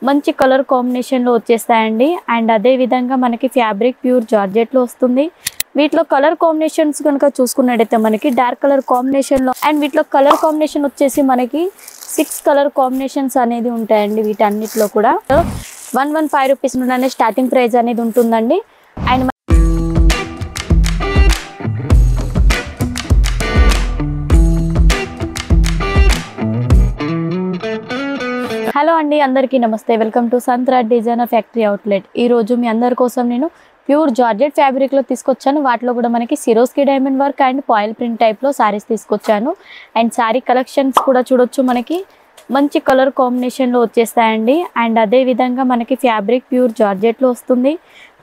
మంచి colour combination లో వచ్చేస్తాయండి. అండ్ అదే విధంగా మనకి ఫ్యాబ్రిక్ ప్యూర్ జార్జెట్ లో వస్తుంది. వీటిలో కలర్ కాంబినేషన్స్ కనుక చూసుకున్నట్టయితే మనకి డార్క్ కలర్ కాంబినేషన్ లో అండ్ వీటిలో కలర్ కాంబినేషన్ వచ్చేసి మనకి 6 కలర్ కాంబినేషన్స్ అనేది ఉంటాయండి. వీటన్నిటిలో కూడా 115 రూపీస్ నుండి స్టార్టింగ్ ప్రైస్ అనేది ఉంటుందండి. అండ్ హలో అండి, అందరికీ నమస్తే. వెల్కమ్ టు సంత్రాట్ డిజైనర్ ఫ్యాక్టరీ అవుట్లెట్. ఈ రోజు మీ అందరి కోసం నేను ప్యూర్ జార్జెట్ ఫ్యాబ్రిక్ లో తీసుకొచ్చాను. వాటిలో కూడా మనకి Swarovski diamond work and foil print type లో సారీస్ తీసుకొచ్చాను. అండ్ సారీ కలెక్షన్స్ కూడా చూడొచ్చు, మనకి మంచి కలర్ కాంబినేషన్ లో వచ్చేస్తాయండి. అండ్ అదే విధంగా మనకి ఫ్యాబ్రిక్ ప్యూర్ జార్జెట్ లో వస్తుంది.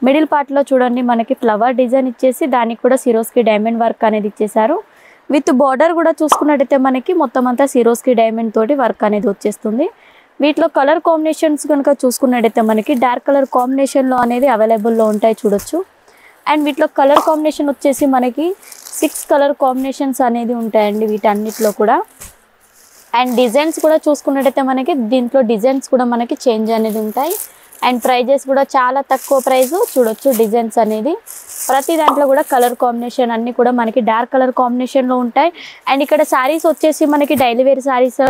మిడిల్ పార్ట్ లో చూడండి, మనకి ఫ్లవర్ డిజైన్ ఇచ్చేసి దానికి కూడా సిరోస్కి డైమండ్ వర్క్ అనేది ఇచ్చేసారు. విత్ బార్డర్ కూడా చూసుకున్నట్టయితే మనకి మొత్తం అంతా సిరోస్కి డైమండ్ తోటి వర్క్ అనేది వచ్చేస్తుంది. వీటిలో కలర్ కాంబినేషన్స్ కనుక చూసుకున్నట్టయితే మనకి డార్క్ కలర్ కాంబినేషన్లో అనేది అవైలబుల్లో ఉంటాయి, చూడొచ్చు. అండ్ వీటిలో కలర్ కాంబినేషన్ వచ్చేసి మనకి 6 కలర్ కాంబినేషన్స్ అనేది ఉంటాయండి వీటన్నిటిలో కూడా. అండ్ డిజైన్స్ కూడా చూసుకున్నట్టయితే మనకి దీంట్లో డిజైన్స్ కూడా మనకి చేంజ్ అనేది ఉంటాయి. అండ్ ప్రైజెస్ కూడా చాలా తక్కువ ప్రైస్, చూడొచ్చు. డిజైన్స్ అనేది ప్రతి దాంట్లో కూడా కలర్ కాంబినేషన్ అన్నీ కూడా మనకి డార్క్ కలర్ కాంబినేషన్లో ఉంటాయి. అండ్ ఇక్కడ శారీస్ వచ్చేసి మనకి డైలీ వేర్ శారీస్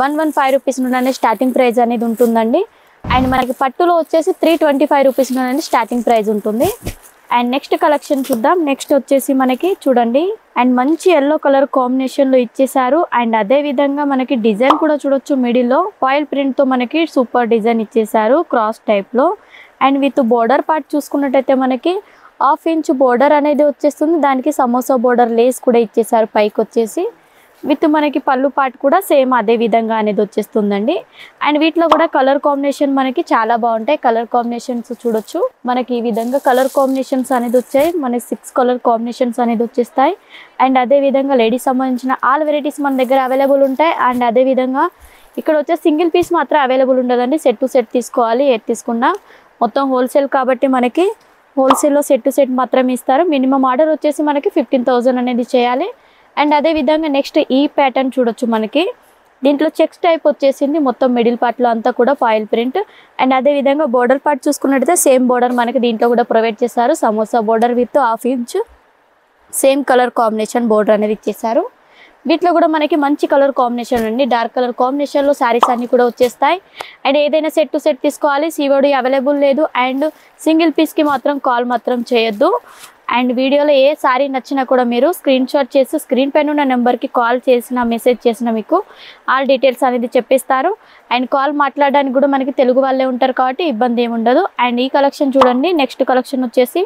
115 రూపీస్ నుండి స్టార్టింగ్ ప్రైస్ అనేది ఉంటుందండి. అండ్ మనకి పట్టులో వచ్చేసి 325 రూపీస్ నుండి స్టార్టింగ్ ప్రైస్ ఉంటుంది. అండ్ నెక్స్ట్ కలెక్షన్ చూద్దాం. నెక్స్ట్ వచ్చేసి మనకి చూడండి, అండ్ మంచి ఎల్లో కలర్ కాంబినేషన్లో ఇచ్చేసారు. అండ్ అదే విధంగా మనకి డిజైన్ కూడా చూడొచ్చు. మిడిల్లో ఫాయిల్ ప్రింట్తో మనకి సూపర్ డిజైన్ ఇచ్చేసారు క్రాస్ టైప్లో. అండ్ విత్ బోర్డర్ పార్ట్ చూసుకున్నట్టయితే మనకి 1/2 ఇంచ్ బోర్డర్ అనేది వచ్చేస్తుంది. దానికి సమోసా బోర్డర్ లేస్ కూడా ఇచ్చేసారు పైకి వచ్చేసి. విత్ మనకి పళ్ళు పార్ట్ కూడా సేమ్ అదే విధంగా అనేది వచ్చేస్తుందండి. అండ్ వీటిలో కూడా కలర్ కాంబినేషన్ మనకి చాలా బాగుంటాయి. కలర్ కాంబినేషన్స్ చూడొచ్చు, మనకి ఈ విధంగా కలర్ కాంబినేషన్స్ అనేది వచ్చాయి. మనకి 6 కలర్ కాంబినేషన్స్ అనేది వచ్చేస్తాయి. అండ్ అదే విధంగా లేడీస్ సంబంధించిన ఆల్ వెరైటీస్ మన దగ్గర అవైలబుల్ ఉంటాయి. అండ్ అదే విధంగా ఇక్కడ వచ్చే సింగిల్ పీస్ మాత్రం అవైలబుల్ ఉండదండి. సెట్ టు సెట్ తీసుకోవాలి. ఏది తీసుకున్నా మొత్తం హోల్సేల్ కాబట్టి మనకి హోల్సేల్లో సెట్ టు సెట్ మాత్రం ఇస్తారు. మినిమం ఆర్డర్ వచ్చేసి మనకి 15,000 అనేది చేయాలి. అండ్ అదే విధంగా నెక్స్ట్ ఈ ప్యాటర్న్ చూడొచ్చు, మనకి దీంట్లో చెక్స్ టైప్ వచ్చేసింది. మొత్తం మిడిల్ పార్ట్లో అంతా కూడా ఫాయిల్ ప్రింట్. అండ్ అదే విధంగా బోర్డర్ పార్ట్ చూసుకున్నట్టయితే సేమ్ బోర్డర్ మనకి దీంట్లో కూడా ప్రొవైడ్ చేశారు. Samosa border with 1/2 inch same colour combination border అనేది ఇచ్చేసారు. వీటిలో కూడా మనకి మంచి కలర్ కాంబినేషన్ అండి. డార్క్ కలర్ కాంబినేషన్లో శారీస్ అన్నీ కూడా వచ్చేస్తాయి. అండ్ ఏదైనా సెట్ టు సెట్ తీసుకోవాలి. సిఓడి అవైలబుల్ లేదు. అండ్ సింగిల్ పీస్కి మాత్రం కాల్ మాత్రం చేయొద్దు. అండ్ వీడియోలో ఏ శారీ నచ్చినా కూడా మీరు స్క్రీన్ షాట్ చేసి స్క్రీన్ పైన ఉన్న నెంబర్కి కాల్ చేసిన మెసేజ్ చేసిన మీకు ఆల్ డీటెయిల్స్ అనేది చెప్పిస్తారు. అండ్ కాల్ మాట్లాడడానికి కూడా మనకి తెలుగు వాళ్ళే ఉంటారు కాబట్టి ఇబ్బంది ఏమి ఉండదు. అండ్ ఈ కలెక్షన్ చూడండి. నెక్స్ట్ కలెక్షన్ వచ్చేసి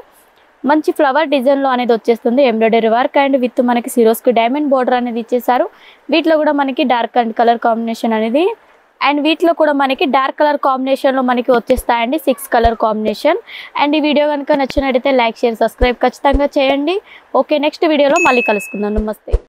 మంచి ఫ్లవర్ డిజైన్లో అనేది వచ్చేస్తుంది. ఎంబ్రాయిడరీ వర్క్ అండ్ విత్ మనకి సిరోస్కి డైమండ్ బోర్డర్ అనేది ఇచ్చేసారు. వీటిలో కూడా మనకి డార్క్ అండ్ కలర్ కాంబినేషన్ అనేది. అండ్ వీటిలో కూడా మనకి డార్క్ కలర్ కాంబినేషన్లో మనకి వచ్చేస్తాయండి 6 కలర్ కాంబినేషన్. అండ్ ఈ వీడియో కనుక నచ్చినట్టయితే లైక్, షేర్, సబ్స్క్రైబ్ ఖచ్చితంగా చేయండి. ఓకే, నెక్స్ట్ వీడియోలో మళ్ళీ కలుసుకుందాం. నమస్తే.